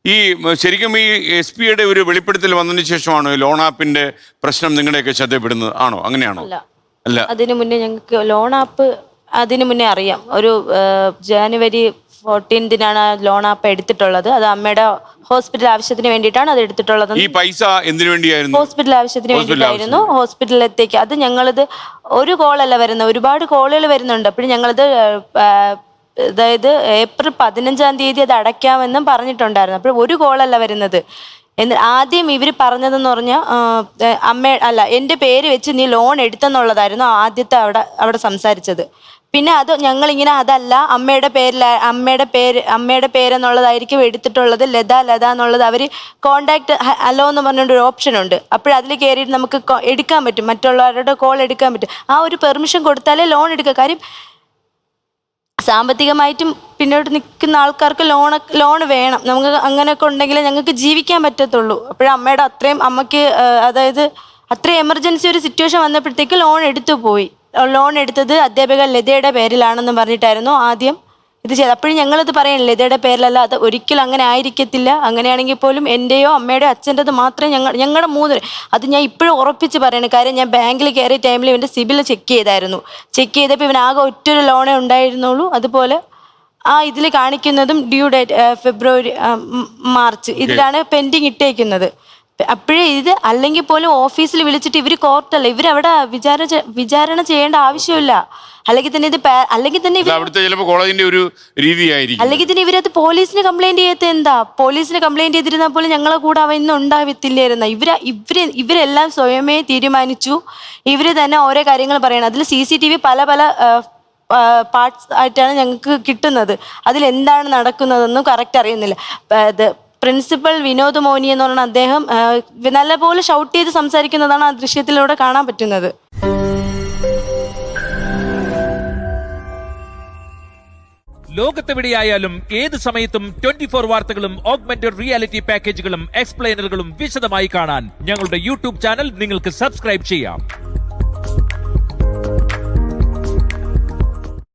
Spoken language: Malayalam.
ഈ ശരിക്കും ഈ SP-യുടെ ഒരു വെളിപ്പെടുത്തൽ വന്നതിന് ശേഷമാണോ ലോൺ ആപ്പിന്റെ പ്രശ്നം നിങ്ങളുടെയൊക്കെ ശ്രദ്ധപ്പെടുന്നത്? ആണോ? അങ്ങനെയാണോ? അല്ല, അതിനു മുന്നേ ഞങ്ങൾക്ക് ലോൺ ആപ്പ് അതിനു മുന്നേ അറിയാം. ഒരു ജനുവരി 14-നാണ് ലോൺ ആപ്പ് എടുത്തിട്ടുള്ളത്. അത് അമ്മയുടെ ഹോസ്പിറ്റൽ ആവശ്യത്തിന് വേണ്ടിയിട്ടാണ് അത് എടുത്തിട്ടുള്ളത്. ഈ പൈസ എന്തിനു വേണ്ടിയായിരുന്നു? ഹോസ്പിറ്റൽ ആവശ്യത്തിന് വേണ്ടിയിട്ടായിരുന്നു. ഹോസ്പിറ്റലിലേക്ക് അത് ഞങ്ങളിത് ഒരു കോളല്ല വരുന്നത്, ഒരുപാട് കോളുകൾ വരുന്നുണ്ട്. അപ്പോഴും ഞങ്ങളിത് അതായത് ഏപ്രിൽ 15-ാം തീയതി അത് അടയ്ക്കാമെന്നും പറഞ്ഞിട്ടുണ്ടായിരുന്നു. അപ്പോൾ ഒരു കോളല്ല വരുന്നത്. ആദ്യം ഇവർ പറഞ്ഞതെന്ന് പറഞ്ഞാൽ എൻ്റെ പേര് വെച്ച് നീ ലോൺ എടുത്തെന്നുള്ളതായിരുന്നു ആദ്യത്തെ അവിടെ സംസാരിച്ചത്. പിന്നെ അത് ഞങ്ങളിങ്ങനെ അതല്ല, അമ്മയുടെ പേരെന്നുള്ളതായിരിക്കും എടുത്തിട്ടുള്ളത്, ലത എന്നുള്ളത്. അവർ കോണ്ടാക്ട് അലോ എന്ന് പറഞ്ഞൊരു ഓപ്ഷൻ ഉണ്ട്. അപ്പോഴതിൽ കയറിയിട്ട് നമുക്ക് എടുക്കാൻ പറ്റും, മറ്റുള്ളവരുടെ കോൾ എടുക്കാൻ പറ്റും. ആ ഒരു പെർമിഷൻ കൊടുത്താലേ ലോൺ എടുക്കുക. കാര്യം സാമ്പത്തികമായിട്ടും പിന്നോട്ട് നിൽക്കുന്ന ആൾക്കാർക്ക് ലോൺ വേണം. നമുക്ക് അങ്ങനെയൊക്കെ ഉണ്ടെങ്കിലേ ഞങ്ങൾക്ക് ജീവിക്കാൻ പറ്റത്തുള്ളൂ. അപ്പോഴമ്മയുടെ അമ്മയ്ക്ക് അതായത് അത്രയും എമർജൻസി ഒരു സിറ്റുവേഷൻ വന്നപ്പോഴത്തേക്ക് ലോൺ എടുത്തു പോയി. ലോൺ എടുത്തത് അധ്യാപിക ലതയുടെ പേരിലാണെന്ന് പറഞ്ഞിട്ടായിരുന്നു ആദ്യം ഇത് ചെയ്തത്. അപ്പോഴും ഞങ്ങളിത് പറയണം, ലതയുടെ പേരിലല്ല, അത് ഒരിക്കലും അങ്ങനെ ആയിരിക്കത്തില്ല. അങ്ങനെയാണെങ്കിൽ പോലും എൻ്റെയോ അമ്മയുടെയോ അച്ഛൻ്റെത് മാത്രമേ ഞങ്ങളുടെ 3 അത് ഞാൻ ഇപ്പോഴും ഉറപ്പിച്ച് പറയണം. കാര്യം ഞാൻ ബാങ്കിൽ കയറിയ ടൈമിൽ ഇവൻ്റെ സിബിൽ ചെക്ക് ചെയ്തായിരുന്നു. ചെക്ക് ചെയ്തപ്പോൾ ഇവനാകെ ഒറ്റൊരു ലോണേ ഉണ്ടായിരുന്നുള്ളൂ. അതുപോലെ ഇതിൽ കാണിക്കുന്നതും ഡ്യൂ ഡേറ്റ് ഫെബ്രുവരി മാർച്ച് ഇതിലാണ് പെൻഡിങ് ഇട്ടേക്കുന്നത്. അപ്പോഴേ ഇത് അല്ലെങ്കിൽ പോലും ഓഫീസിൽ വിളിച്ചിട്ട് ഇവർ കോർട്ടല്ല, ഇവരവിടെ വിചാരണ ചെയ്യേണ്ട ആവശ്യമില്ല. അല്ലെങ്കിൽ തന്നെ കോളേജിന്റെ ഒരു രീതിയായിരിക്കും. അല്ലെങ്കിൽ തന്നെ ഇവരത് പോലീസിന് കംപ്ലൈന്റ് ചെയ്യത്തെ എന്താ? പോലീസിന് കംപ്ലൈന്റ് ചെയ്തിരുന്നാൽ പോലും ഞങ്ങളെ കൂടെ അവ ഇന്നും ഉണ്ടാവത്തില്ലായിരുന്നു. ഇവരെല്ലാം സ്വയമേ തീരുമാനിച്ചു. ഇവര് തന്നെ ഓരോ കാര്യങ്ങൾ പറയണം. അതിൽ CCTV പല പാർട്സ് ആയിട്ടാണ് ഞങ്ങൾക്ക് കിട്ടുന്നത്. അതിലെന്താണ് നടക്കുന്നതെന്നും കറക്റ്റ് അറിയുന്നില്ല. പ്രിൻസിപ്പൽ വിനോദ് മോനി എന്ന് പറഞ്ഞ അദ്ദേഹം നല്ലപോലെ ഷൗട്ട് ചെയ്ത് സംസാരിക്കുന്നതാണ് ആ ദൃശ്യത്തിലൂടെ കാണാൻ പറ്റുന്നത്. ലോകത്തെവിടെയായാലും ഏത് സമയത്തും 24 വാർത്തകളും ഓഗ്മെന്റഡ് റിയാലിറ്റി പാക്കേജുകളും എക്സ്പ്ലെയിനറുകളും വിശദമായി കാണാൻ ഞങ്ങളുടെ YouTube ചാനൽ നിങ്ങൾക്ക് സബ്സ്ക്രൈബ് ചെയ്യാം.